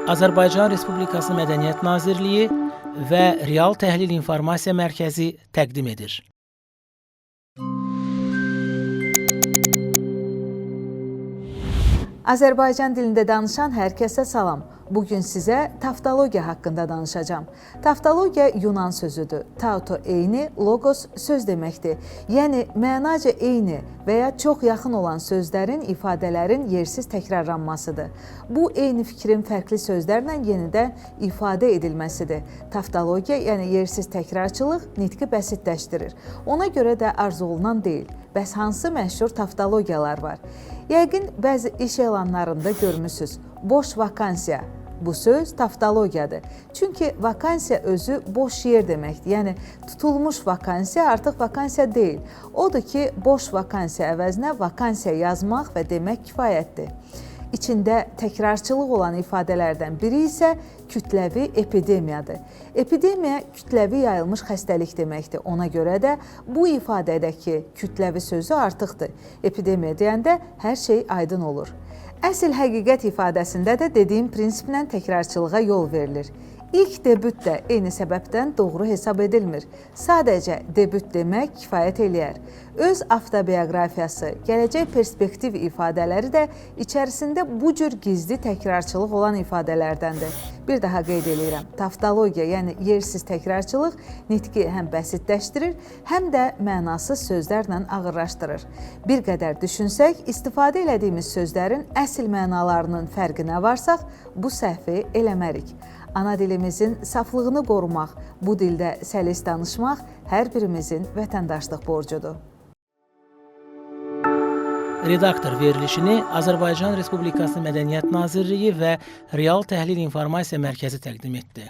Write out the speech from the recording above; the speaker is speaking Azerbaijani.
Azərbaycan Respublikası Mədəniyyət Nazirliyi və Real Təhlil İnformasiya Mərkəzi təqdim edir. Azərbaycan dilində danışan hər kəsə salam. Bugün sizə taftologiya haqqında danışacağım. Taftologiya Yunan sözüdür. Tauto eyni, logos söz deməkdir. Yəni, mənaca eyni və ya çox yaxın olan sözlərin, ifadələrin yersiz təkrarlanmasıdır. Bu, eyni fikrin fərqli sözlərlə yenidən ifadə edilməsidir. Taftologiya, yəni yersiz təkrarçılıq, nitqi bəsitləşdirir. Ona görə də arzu olunan deyil. Bəs hansı məşhur taftologiyalar var? Yəqin bəzi iş elanlarında görmüsünüz. Boş vakansiya. Bu söz taftologiyadır. Çünki vakansiya özü boş yer deməkdir. Yəni, tutulmuş vakansiya artıq vakansiya deyil. Odur ki, boş vakansiya əvəzinə vakansiya yazmaq və demək kifayətdir. İçində təkrarçılıq olan ifadələrdən biri isə kütləvi epidemiyadır. Epidemiya kütləvi yayılmış xəstəlik deməkdir. Ona görə də bu ifadədəki kütləvi sözü artıqdır. Epidemiya deyəndə hər şey aydın olur. Əsl həqiqət ifadəsində də dediyim prinsiplə təkrarçılığa yol verilir. İlk debüt də eyni səbəbdən doğru hesab edilmir. Sadəcə debüt demək kifayət eləyər. Öz avtobiografiyası, gələcək perspektiv ifadələri də içərisində bu cür gizli təkrarçılıq olan ifadələrdəndir. Bir daha qeyd edirəm, taftologiya, yəni yersiz təkrarçılıq nitqi həm bəsitləşdirir, həm də mənasız sözlərlə ağırlaşdırır. Bir qədər düşünsək, istifadə elədiyimiz sözlərin əsl mənalarının fərqinə varsaq, bu səhvi eləmərik. Ana dilimizin saflığını qorumaq, bu dildə səlis danışmaq hər birimizin vətəndaşlıq borcudur. Redaktor verilişini Azərbaycan Respublikası Mədəniyyət Nazirliyi və Real Təhlil İnformasiya Mərkəzi təqdim etdi.